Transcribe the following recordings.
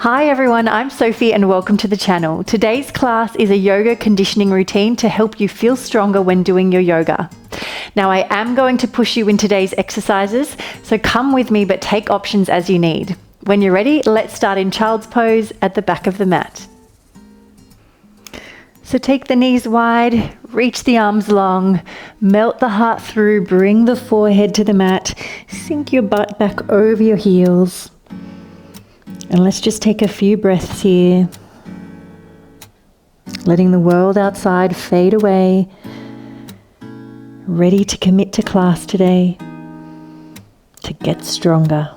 Hi everyone, I'm Sophie and welcome to the channel. Today's class is a yoga conditioning routine to help you feel stronger when doing your yoga. Now I am going to push you in today's exercises, so come with me but take options as you need. When you're ready, let's start in child's pose at the back of the mat. So take the knees wide, reach the arms long, melt the heart through, bring the forehead to the mat, sink your butt back over your heels. And let's just take a few breaths here, letting the world outside fade away, ready to commit to class today, to get stronger.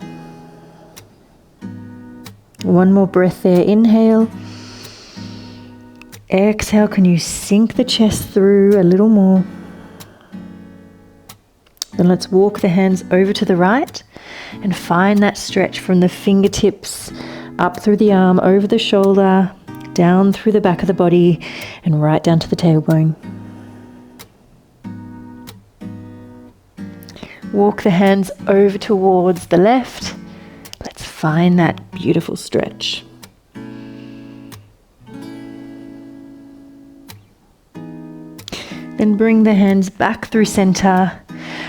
One more breath there, inhale. Exhale, can you sink the chest through a little more? Then let's walk the hands over to the right and find that stretch from the fingertips up through the arm, over the shoulder, down through the back of the body and right down to the tailbone. Walk the hands over towards the left. Let's find that beautiful stretch. Then bring the hands back through center.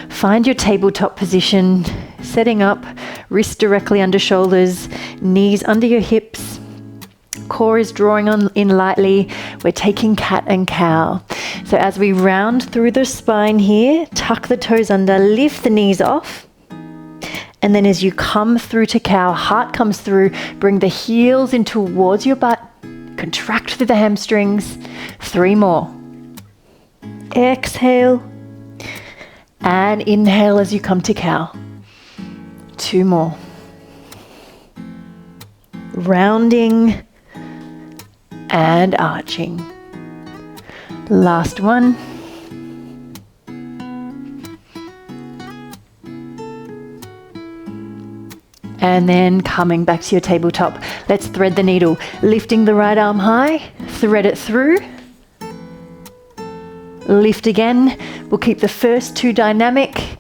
Find your tabletop position, setting up, wrists directly under shoulders, knees under your hips. Core is drawing in lightly. We're taking cat and cow. So as we round through the spine here, tuck the toes under, lift the knees off. And then as you come through to cow, heart comes through, bring the heels in towards your butt, contract through the hamstrings. 3 more. Exhale and inhale as you come to cow. 2 more. Rounding and arching. Last one. And then coming back to your tabletop. Let's thread the needle. Lifting the right arm high, thread it through. Lift again. We'll keep the first 2 dynamic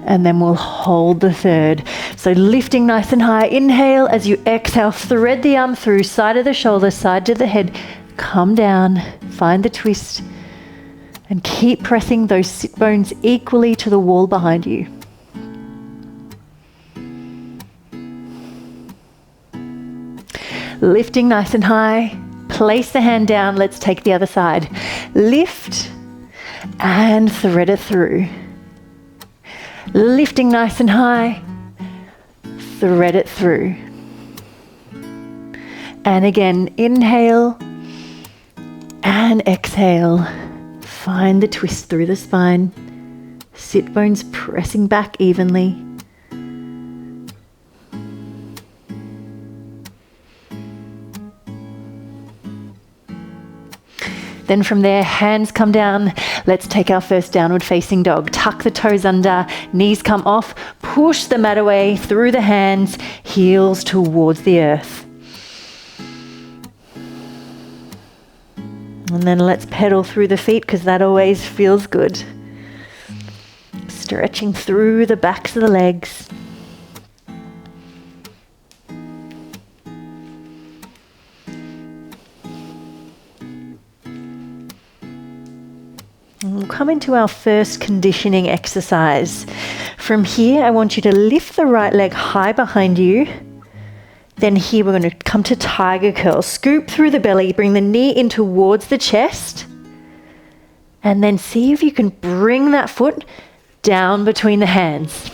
and then we'll hold the third. So lifting nice and high, inhale. As you exhale, thread the arm through, side of the shoulder, side to the head. Come down, find the twist and keep pressing those sit bones equally to the wall behind you. Lifting nice and high. Place the hand down, let's take the other side. Lift and thread it through. Lifting nice and high, thread it through. And again, inhale and exhale. Find the twist through the spine. Sit bones pressing back evenly. Then from there, hands come down. Let's take our first downward facing dog. Tuck the toes under, knees come off, push the mat away through the hands, heels towards the earth. And then let's pedal through the feet because that always feels good. Stretching through the backs of the legs. We'll come into our first conditioning exercise. From here, I want you to lift the right leg high behind you. Then here we're going to come to tiger curl. Scoop through the belly, bring the knee in towards the chest. And then see if you can bring that foot down between the hands.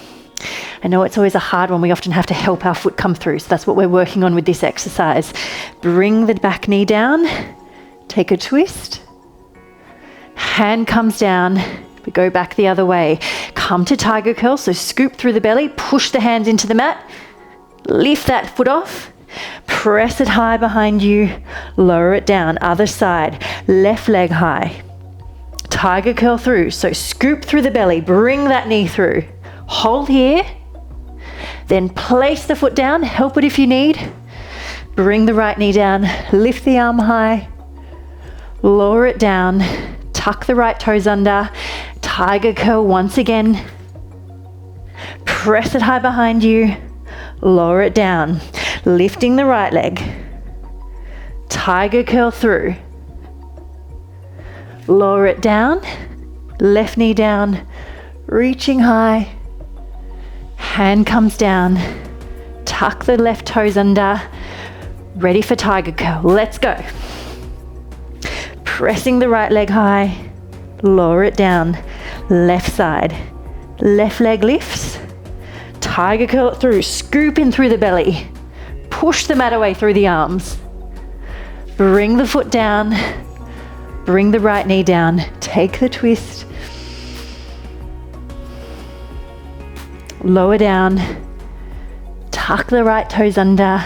I know it's always a hard one. We often have to help our foot come through. So that's what we're working on with this exercise. Bring the back knee down. Take a twist. Hand comes down, we go back the other way. Come to tiger curl, so scoop through the belly, push the hands into the mat, lift that foot off, press it high behind you, lower it down, other side, left leg high. Tiger curl through, so scoop through the belly, bring that knee through, hold here, then place the foot down, help it if you need, bring the right knee down, lift the arm high, lower it down, tuck the right toes under, tiger curl once again. Press it high behind you, lower it down. Lifting the right leg. Tiger curl through. Lower it down. Left knee down. Reaching high. Hand comes down. Tuck the left toes under. Ready for tiger curl. Let's go. Pressing the right leg high. Lower it down. Left side. Left leg lifts. Tiger curl it through. Scoop in through the belly. Push the mat away through the arms. Bring the foot down. Bring the right knee down. Take the twist. Lower down. Tuck the right toes under.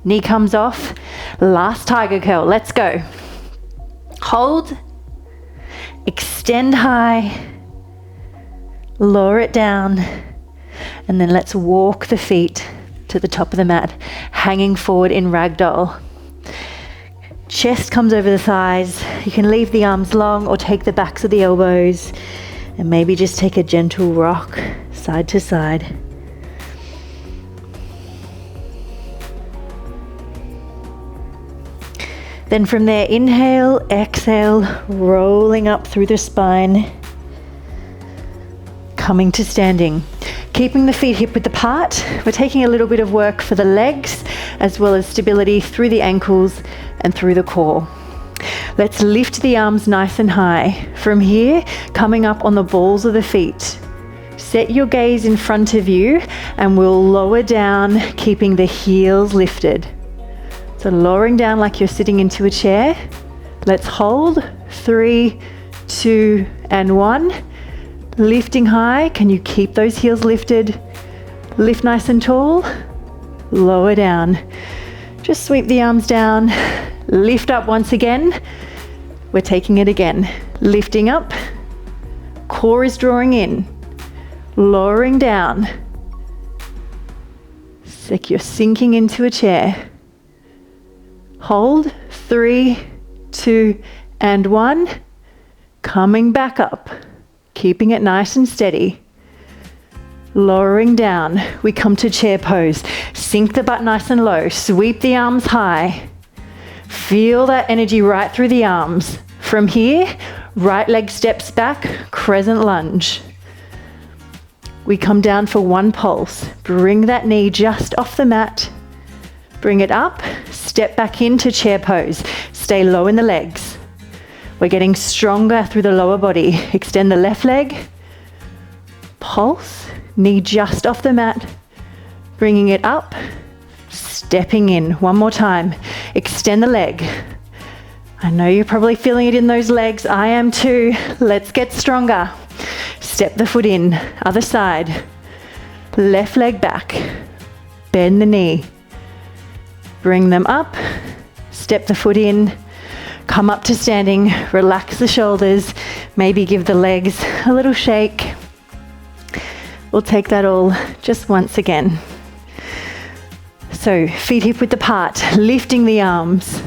Knee comes off. Last tiger curl. Let's go. Hold. Extend high. Lower it down. And then let's walk the feet to the top of the mat, hanging forward in ragdoll. Chest comes over the thighs. You can leave the arms long or take the backs of the elbows and maybe just take a gentle rock side to side. Then from there, inhale, exhale, rolling up through the spine, coming to standing. Keeping the feet hip width apart, we're taking a little bit of work for the legs as well as stability through the ankles and through the core. Let's lift the arms nice and high. From here, coming up on the balls of the feet. Set your gaze in front of you and we'll lower down, keeping the heels lifted. So lowering down like you're sitting into a chair. Let's hold. 3, 2, and 1. Lifting high. Can you keep those heels lifted? Lift nice and tall. Lower down. Just sweep the arms down. Lift up once again. We're taking it again. Lifting up. Core is drawing in. Lowering down. It's like you're sinking into a chair. Hold. 3, 2, and 1. Coming back up. Keeping it nice and steady. Lowering down. We come to chair pose. Sink the butt nice and low. Sweep the arms high. Feel that energy right through the arms. From here, right leg steps back, crescent lunge. We come down for 1 pulse. Bring that knee just off the mat. Bring it up. Step back into chair pose. Stay low in the legs. We're getting stronger through the lower body. Extend the left leg. Pulse. Knee just off the mat. Bringing it up. Stepping in. 1 more time. Extend the leg. I know you're probably feeling it in those legs. I am too. Let's get stronger. Step the foot in. Other side. Left leg back. Bend the knee. Bring them up. Step the foot in. Come up to standing, relax the shoulders, maybe give the legs a little shake. We'll take that all just once again. So feet hip width apart, lifting the arms.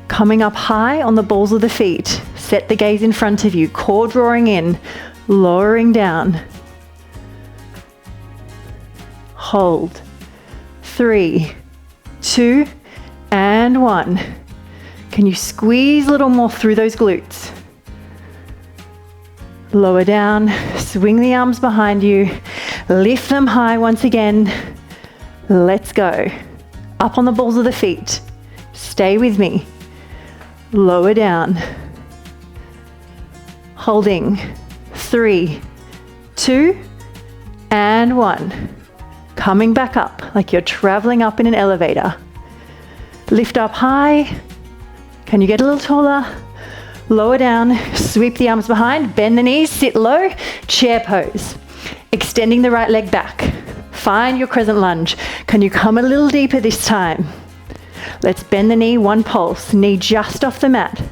Coming up high on the balls of the feet. Set the gaze in front of you, core drawing in, lowering down. Hold. 3, 2, and 1. Can you squeeze a little more through those glutes? Lower down, swing the arms behind you, lift them high once again. Let's go. Up on the balls of the feet. Stay with me. Lower down. Holding. 3, 2, and 1. Coming back up like you're traveling up in an elevator. Lift up high. Can you get a little taller? Lower down, sweep the arms behind, bend the knees, sit low, chair pose. Extending the right leg back. Find your crescent lunge. Can you come a little deeper this time? Let's bend the knee, 1 pulse, knee just off the mat.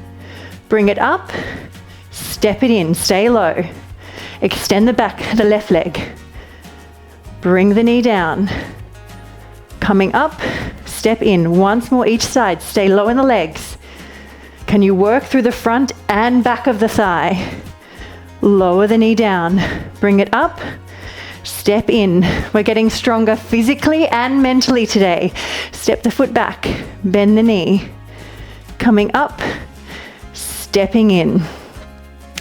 Bring it up, step it in, stay low. Extend the back, the left leg. Bring the knee down. Coming up, step in, once more each side, stay low in the legs. Can you work through the front and back of the thigh? Lower the knee down, bring it up, Step in. We're getting stronger physically and mentally today. Step the foot back, bend the knee. Coming up, stepping in.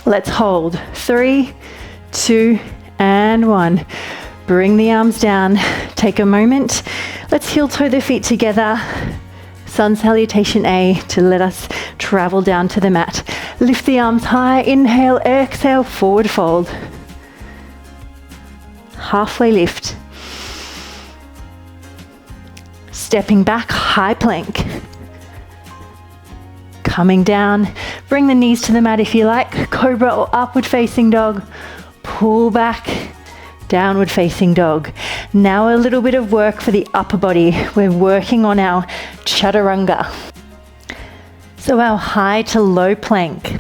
Let's hold. 3, 2, and 1. Bring the arms down. Take a moment. Let's heel toe the feet together. Sun salutation A to let us travel down to the mat. Lift the arms high. Inhale, exhale, forward fold. Halfway lift. Stepping back, high plank. Coming down, bring the knees to the mat if you like. Cobra or upward facing dog. Pull back, downward facing dog. Now a little bit of work for the upper body. We're working on our Chaturanga. So our high to low plank.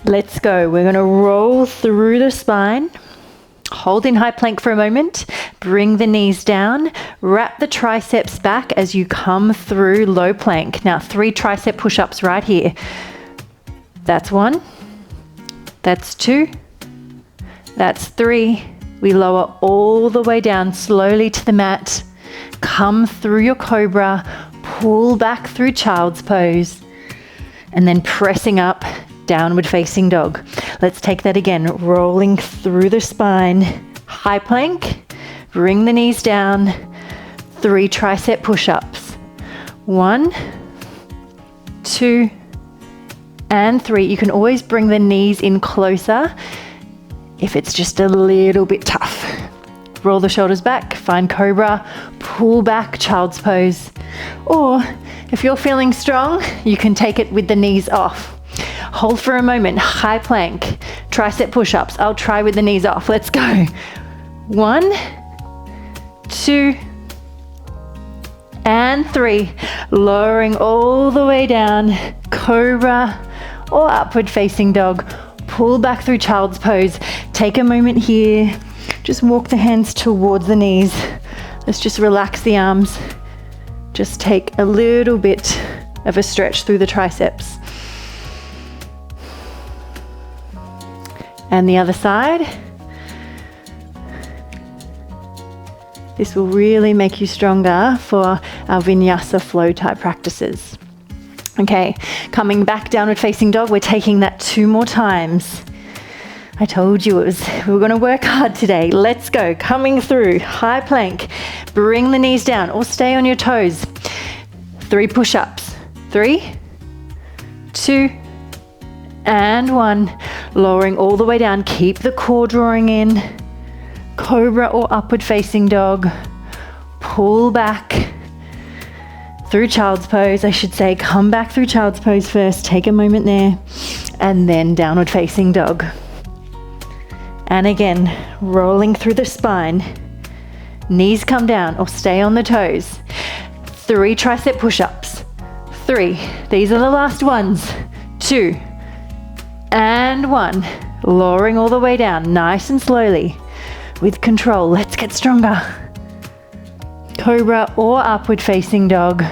Let's go. We're gonna roll through the spine. Hold in high plank for a moment. Bring the knees down. Wrap the triceps back as you come through low plank. Now 3 tricep push-ups right here. That's 1. That's 2. That's 3. We lower all the way down slowly to the mat. Come through your cobra. Pull back through child's pose. And then pressing up, downward facing dog. Let's take that again. Rolling through the spine. High plank. Bring the knees down. 3 tricep push-ups. 1, 2, and 3. You can always bring the knees in closer if it's just a little bit tough. Roll the shoulders back, find cobra, pull back, child's pose. Or if you're feeling strong, you can take it with the knees off. Hold for a moment, high plank, tricep push-ups. I'll try with the knees off. Let's go. 1, 2, and 3. Lowering all the way down, cobra or upward facing dog. Pull back through child's pose. Take a moment here. Just walk the hands towards the knees. Let's just relax the arms. Just take a little bit of a stretch through the triceps. And the other side. This will really make you stronger for our vinyasa flow type practices. Okay, coming back, downward facing dog. We're taking that 2 more times. I told you we were going to work hard today. Let's go. Coming through, high plank. Bring the knees down or stay on your toes. 3 push-ups. 3, 2, and 1. Lowering all the way down. Keep the core drawing in. Cobra or upward facing dog. Pull back through child's pose, I should say. Come back through child's pose first. Take a moment there. And then downward facing dog. And again, rolling through the spine. Knees come down or stay on the toes. 3 tricep push-ups. 3. These are the last ones. 2. And 1. Lowering all the way down, nice and slowly. With control, let's get stronger. Cobra or upward facing dog.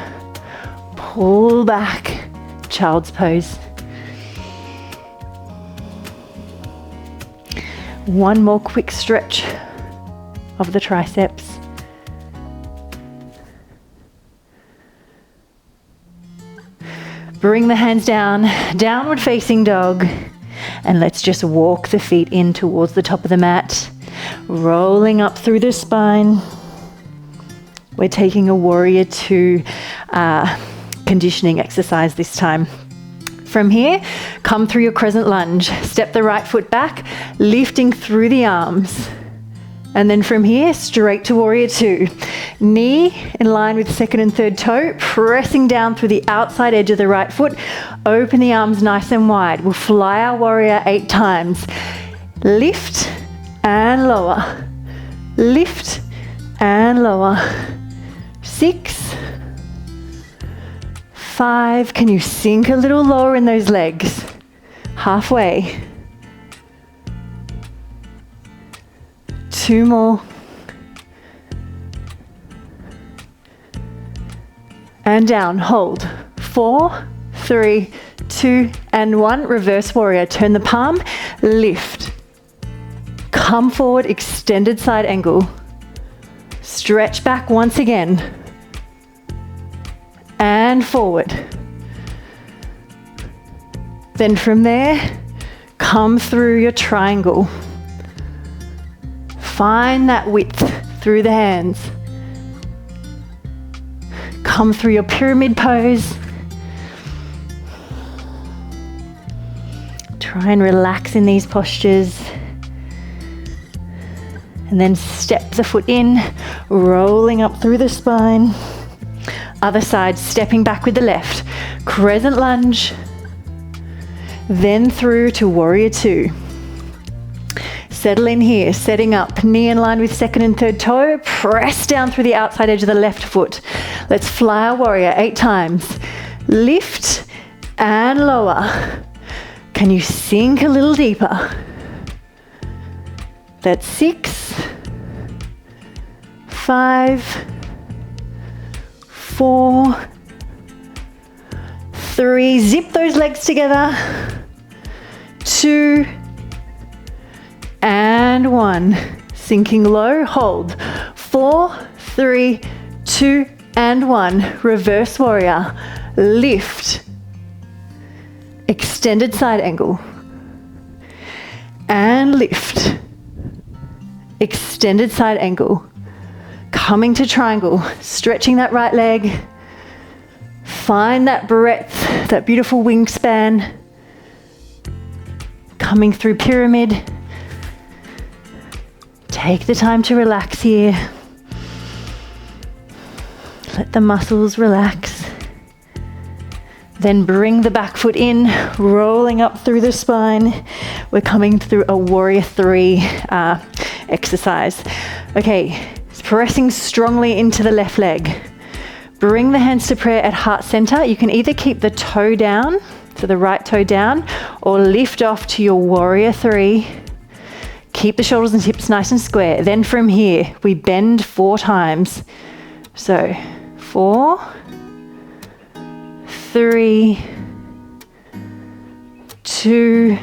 Pull back, child's pose. 1 more quick stretch of the triceps. Bring the hands down, downward facing dog. And let's just walk the feet in towards the top of the mat. Rolling up through the spine. We're taking a warrior 2 conditioning exercise this time. From here, come through your crescent lunge. Step the right foot back, lifting through the arms. And then from here, straight to warrior 2. Knee in line with second and third toe, pressing down through the outside edge of the right foot. Open the arms nice and wide. We'll fly our warrior 8 times. Lift and lower. Lift and lower. 6, 5. Can you sink a little lower in those legs? Halfway. 2 more. And down, hold. 4, 3, 2, and 1. Reverse warrior. Turn the palm, lift. Come forward, extended side angle. Stretch back once again. And forward. Then from there, come through your triangle. Find that width through the hands. Come through your pyramid pose. Try and relax in these postures. And then step the foot in, rolling up through the spine. Other side, stepping back with the left. Crescent lunge. Then through to warrior two. Settle in here, setting up, knee in line with second and third toe. Press down through the outside edge of the left foot. Let's fly a warrior 8 times. Lift and lower. Can you sink a little deeper? That's 6, 5, 4, 3. Zip those legs together. 2 and 1. Sinking low, hold. 4, 3, 2 and 1. Reverse warrior. Lift. Extended side angle. And lift. Extended side angle. Coming to triangle. Stretching that right leg. Find that breadth, that beautiful wingspan. Coming through pyramid. Take the time to relax here. Let the muscles relax. Then bring the back foot in, rolling up through the spine. We're coming through a warrior 3 exercise. Okay, pressing strongly into the left leg. Bring the hands to prayer at heart center. You can either keep the toe down, so the right toe down, or lift off to your warrior 3. Keep the shoulders and hips nice and square. Then from here, we bend 4 times. So 4, 3, 2,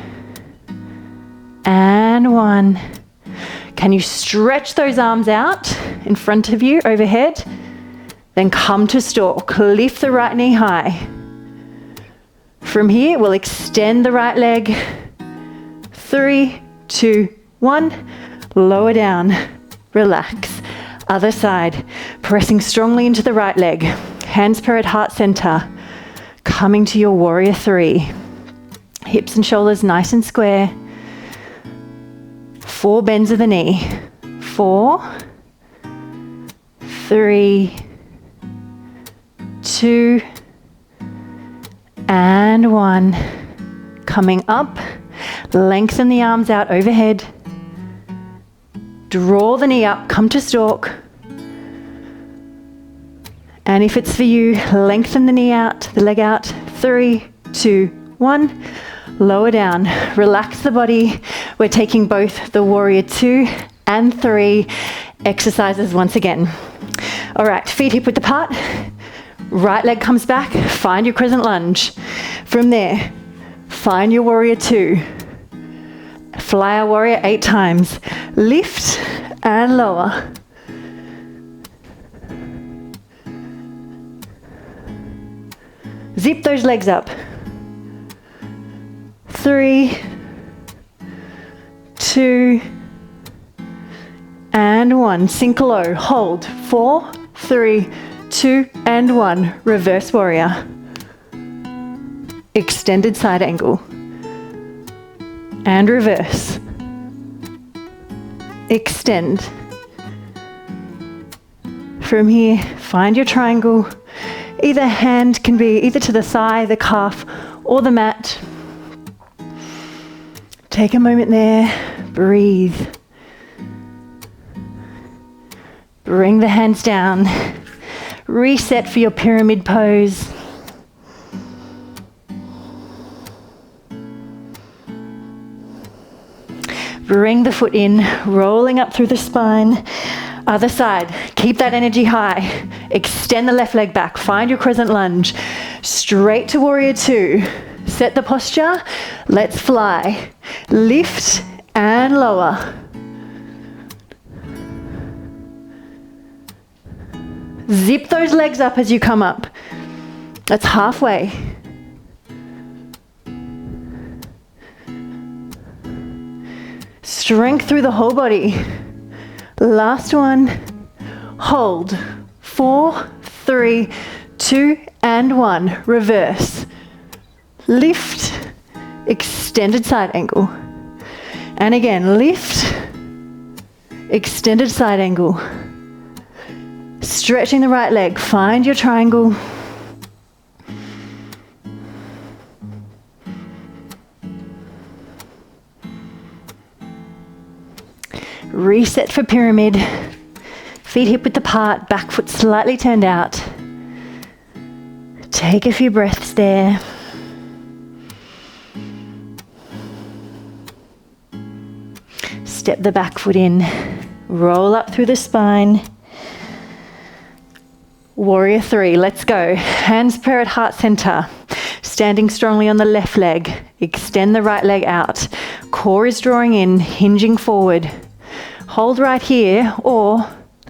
and 1. Can you stretch those arms out in front of you, overhead? Then come to stalk. Lift the right knee high. From here, we'll extend the right leg. 3, 2, 1. Lower down. Relax. Other side. Pressing strongly into the right leg. Hands prayer at heart center. Coming to your warrior 3. Hips and shoulders nice and square. 4 bends of the knee. 4, 3, 2, and 1. Coming up, lengthen the arms out overhead. Draw the knee up, come to stalk. And if it's for you, lengthen the knee out, the leg out. 3, 2, 1. Lower down, relax the body. We're taking both the warrior 2 and 3 exercises once again. All right, feet hip width apart. Right leg comes back, find your crescent lunge. From there, find your warrior 2. Fly a warrior 8 times. Lift and lower. Zip those legs up. 3, 2, and 1. Sink low, hold. 4, 3, 2, and 1. Reverse warrior. Extended side angle. And reverse. Extend. From here, find your triangle. Either hand can be either to the thigh, the calf, or the mat. Take a moment there, breathe. Bring the hands down. Reset for your pyramid pose. Bring the foot in, rolling up through the spine. Other side, keep that energy high. Extend the left leg back, find your crescent lunge. Straight to warrior 2. Set the posture, let's fly. Lift and lower. Zip those legs up as you come up. That's halfway. Strength through the whole body. Last one. Hold. 4, 3, 2, and 1. Reverse. Lift. Extended side angle. And again, lift. Extended side angle. Stretching the right leg. Find your triangle. Reset for pyramid. Feet hip width apart, back foot slightly turned out. Take a few breaths there. Step the back foot in. Roll up through the spine. Warrior 3, let's go. Hands prayer at heart center. Standing strongly on the left leg. Extend the right leg out. Core is drawing in, hinging forward. Hold right here, or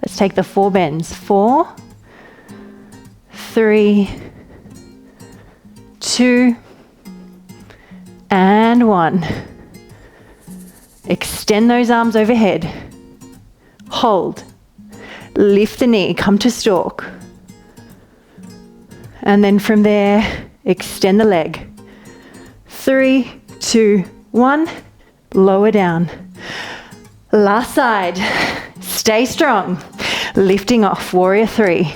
let's take the 4 bends. 4, 3, 2, and 1. Extend those arms overhead. Hold. Lift the knee, come to stalk. And then from there, extend the leg. 3, 2, 1. Lower down. Last side. Stay strong. Lifting off, warrior 3.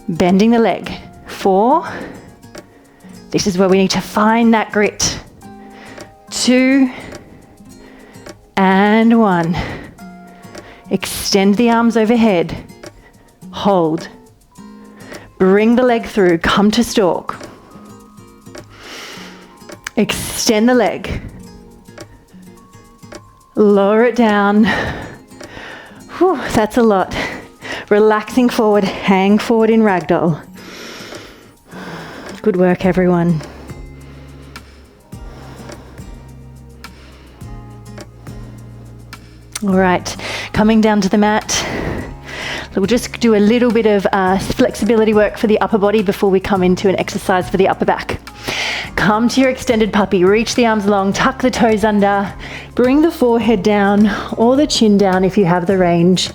Bending the leg. 4. This is where we need to find that grit. 2, and 1. Extend the arms overhead. Hold. Bring the leg through, come to stalk. Extend the leg. Lower it down. Whew, that's a lot. Relaxing forward, hang forward in ragdoll. Good work, everyone. All right, coming down to the mat. We'll just do a little bit of flexibility work for the upper body before we come into an exercise for the upper back. Come to your extended puppy, reach the arms long, tuck the toes under, bring the forehead down or the chin down if you have the range.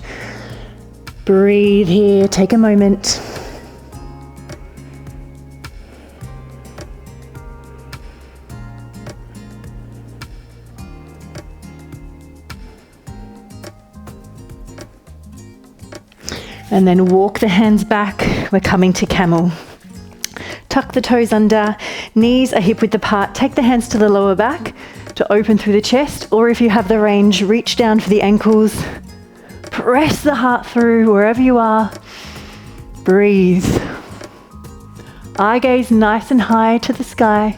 Breathe here, take a moment. And then walk the hands back. We're coming to camel. Tuck the toes under, knees are hip width apart. Take the hands to the lower back to open through the chest, or if you have the range, reach down for the ankles. Press the heart through wherever you are. Breathe. Eye gaze nice and high to the sky.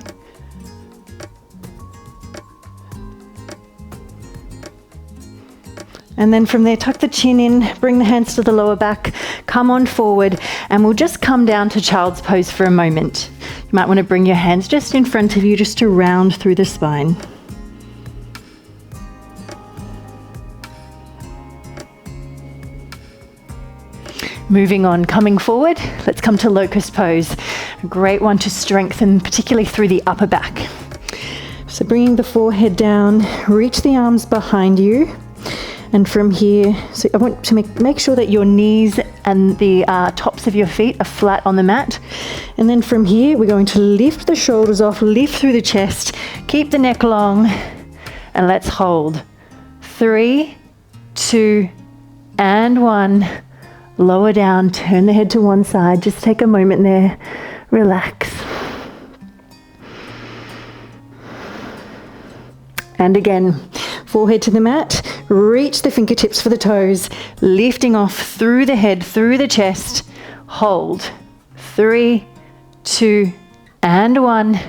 And then from there, tuck the chin in, bring the hands to the lower back, come on forward, and we'll just come down to child's pose for a moment. You might want to bring your hands just in front of you, just to round through the spine. Moving on, coming forward, let's come to locust pose. A great one to strengthen, particularly through the upper back. So bringing the forehead down, reach the arms behind you. And from here, so I want to make sure that your knees and the tops of your feet are flat on the mat. And then from here, we're going to lift the shoulders off, lift through the chest, keep the neck long, and let's hold. 3, 2, and 1. Lower down, turn the head to one side. Just take a moment there, relax. And again, forehead to the mat, reach the fingertips for the toes, lifting off through the head, through the chest, hold. 3, 2, and 1.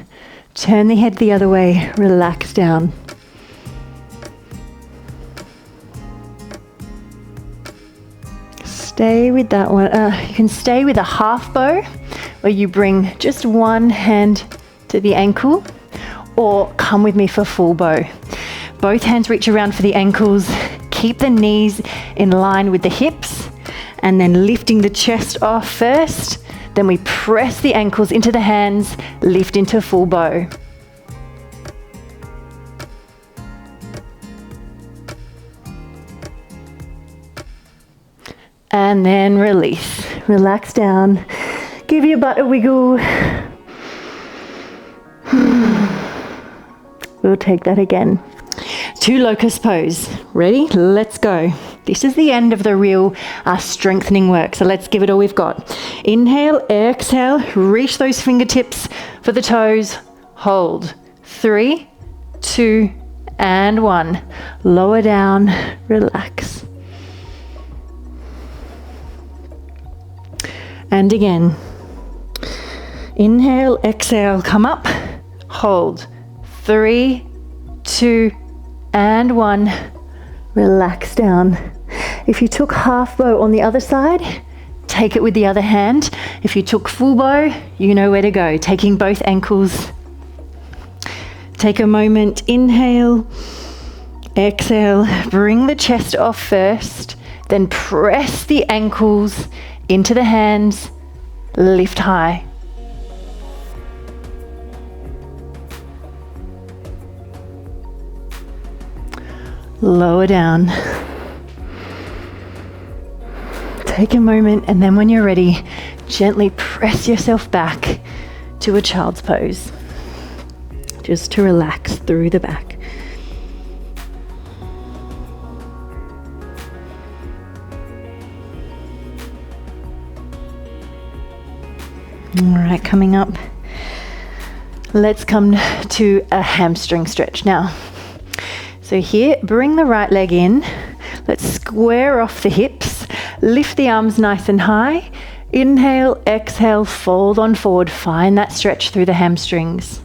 Turn the head the other way, relax down. Stay with that one. You can stay with a half bow, where you bring just one hand to the ankle, or come with me for full bow. Both hands reach around for the ankles. Keep the knees in line with the hips, and then lifting the chest off first. Then we press the ankles into the hands, lift into full bow. And then release. Relax down. Give your butt a wiggle. We'll take that again. To locust pose. Ready? Let's go. This is the end of the real strengthening work. So let's give it all we've got. Inhale, exhale, reach those fingertips for the toes. Hold. 3, 2, and 1. Lower down, relax. And again. Inhale, exhale, come up, hold. 3, 2, and 1. Relax down. If you took half bow on the other side, take it with the other hand. If you took full bow, you know where to go. Taking both ankles. Take a moment, inhale, exhale, bring the chest off first, then press the ankles into the hands, lift high. Lower down. Take a moment, and then when you're ready, gently press yourself back to a child's pose. Just to relax through the back. All right, coming up, let's come to a hamstring stretch now. So here, bring the right leg in. Let's square off the hips. Lift the arms nice and high. Inhale, exhale, fold on forward. Find that stretch through the hamstrings.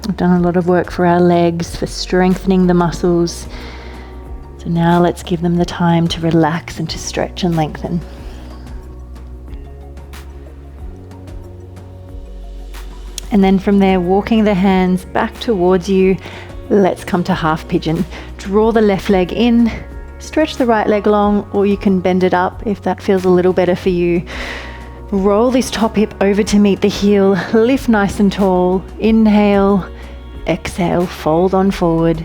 We've done a lot of work for our legs, for strengthening the muscles. So now let's give them the time to relax and to stretch and lengthen. And then from there, walking the hands back towards you, let's come to half pigeon. Draw the left leg in, stretch the right leg long, or you can bend it up if that feels a little better for you. Roll this top hip over to meet the heel, lift nice and tall. Inhale, exhale, fold on forward.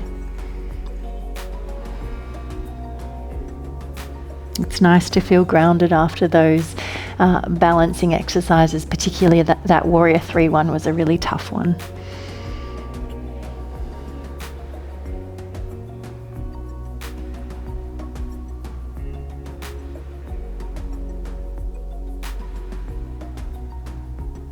It's nice to feel grounded after those balancing exercises, particularly that Warrior 3 one was a really tough one.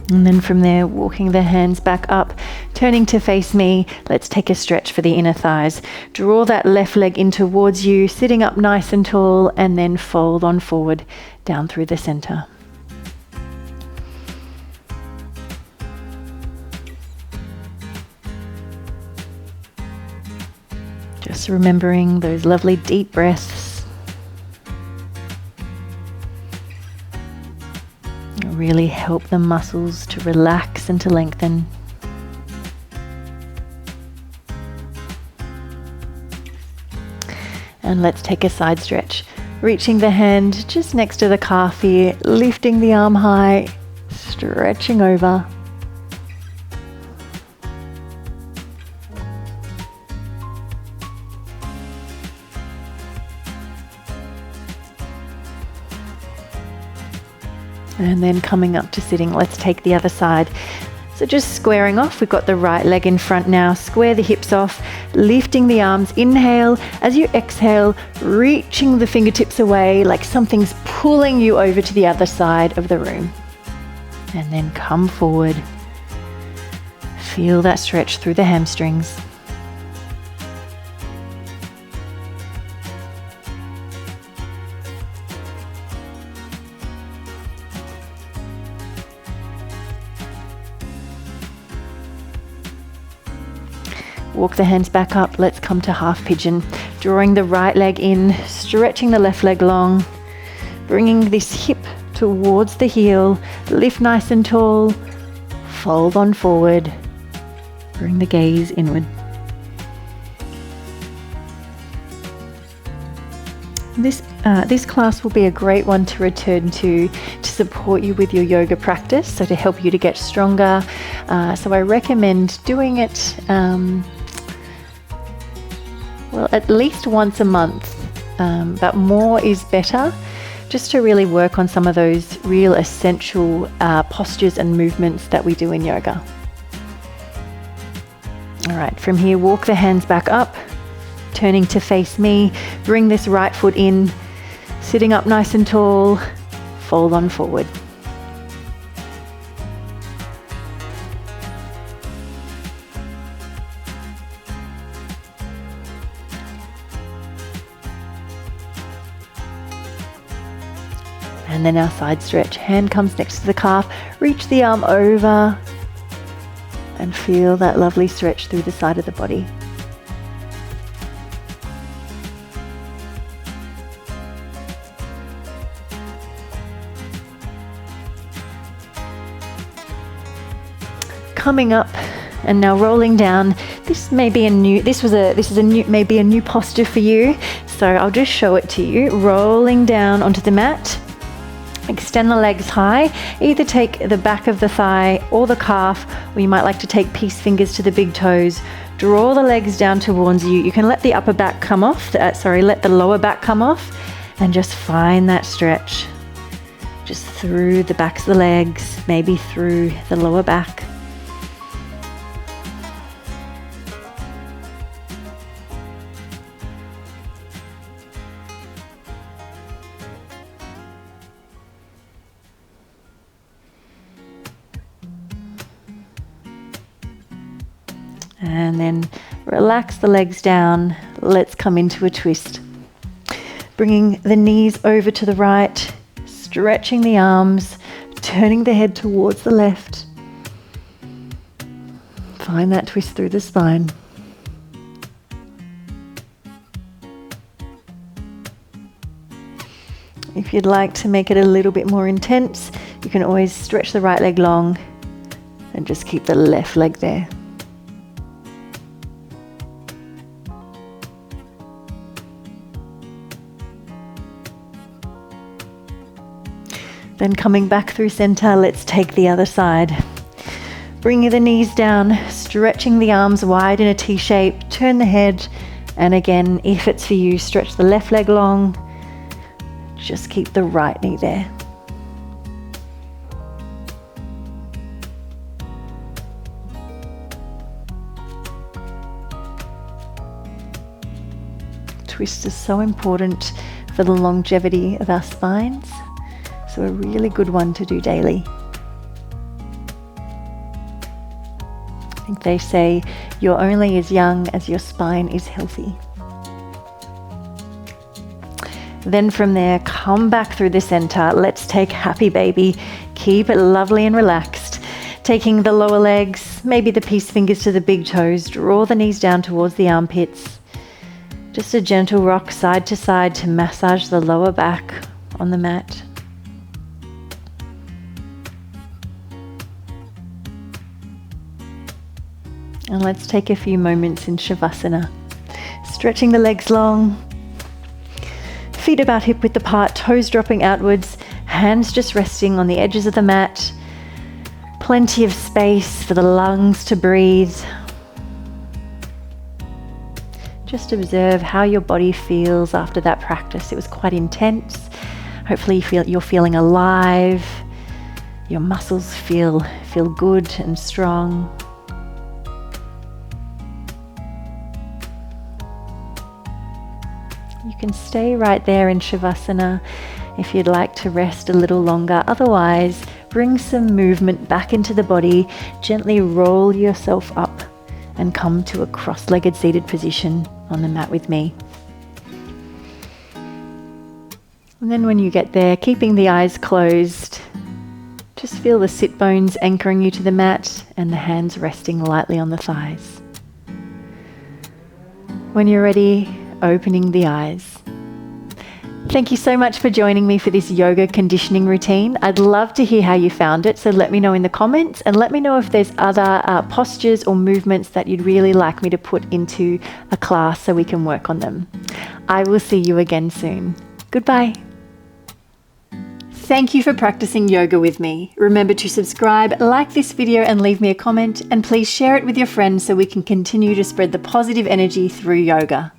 And then from there, walking the hands back up, turning to face me, let's take a stretch for the inner thighs. Draw that left leg in towards you, sitting up nice and tall, and then fold on forward down through the center. Just remembering those lovely deep breaths. Really help the muscles to relax and to lengthen. And let's take a side stretch. Reaching the hand just next to the calf here, lifting the arm high, stretching over. And then coming up to sitting, let's take the other side. So just squaring off, we've got the right leg in front now. Square the hips off, lifting the arms. Inhale. As you exhale, reaching the fingertips away like something's pulling you over to the other side of the room. And then come forward. Feel that stretch through the hamstrings. Walk the hands back up. Let's come to half pigeon. Drawing the right leg in, stretching the left leg long, bringing this hip towards the heel, Lift nice and tall. Fold on forward. Bring the gaze inward. This class will be a great one to return to support you with your yoga practice, so to help you to get stronger. So I recommend doing it at least once a month, but more is better, just to really work on some of those real essential postures and movements that we do in yoga. All right, from here, walk the hands back up, turning to face me. Bring this right foot in, sitting up nice and tall. Fold on forward. And then our side stretch. Hand comes next to the calf. Reach the arm over and feel that lovely stretch through the side of the body. Coming up and now rolling down. This may be a new posture for you, so I'll just show it to you. Rolling down onto the mat. Extend the legs high. Either take the back of the thigh or the calf, or you might like to take peace fingers to the big toes. Draw the legs down towards you. You can let the upper back come off, let the lower back come off, and just find that stretch. Just through the backs of the legs, maybe through the lower back. And then relax the legs down. Let's come into a twist. Bringing the knees over to the right, stretching the arms, turning the head towards the left. Find that twist through the spine. If you'd like to make it a little bit more intense, you can always stretch the right leg long and just keep the left leg there. Then coming back through center, let's take the other side. Bring the knees down, stretching the arms wide in a T shape, turn the head, and again, if it's for you, stretch the left leg long, just keep the right knee there. Twist is so important for the longevity of our spines. So a really good one to do daily. I think they say you're only as young as your spine is healthy. Then from there, come back through the center. Let's take happy baby. Keep it lovely and relaxed. Taking the lower legs, maybe the peace fingers to the big toes. Draw the knees down towards the armpits. Just a gentle rock side to side to massage the lower back on the mat. And let's take a few moments in Savasana. Stretching the legs long, feet about hip width apart, toes dropping outwards, hands just resting on the edges of the mat. Plenty of space for the lungs to breathe. Just observe how your body feels after that practice. It was quite intense. Hopefully you're feeling alive. Your muscles feel good and strong. You can stay right there in Shavasana if you'd like to rest a little longer. Otherwise, bring some movement back into the body. Gently roll yourself up and come to a cross-legged seated position on the mat with me. And then when you get there, keeping the eyes closed, just feel the sit bones anchoring you to the mat and the hands resting lightly on the thighs. When you're ready, opening the eyes. Thank you so much for joining me for this yoga conditioning routine. I'd love to hear how you found it, so let me know in the comments and let me know if there's other postures or movements that you'd really like me to put into a class so we can work on them. I will see you again soon. Goodbye. Thank you for practicing yoga with me. Remember to subscribe, like this video and leave me a comment, and please share it with your friends so we can continue to spread the positive energy through yoga.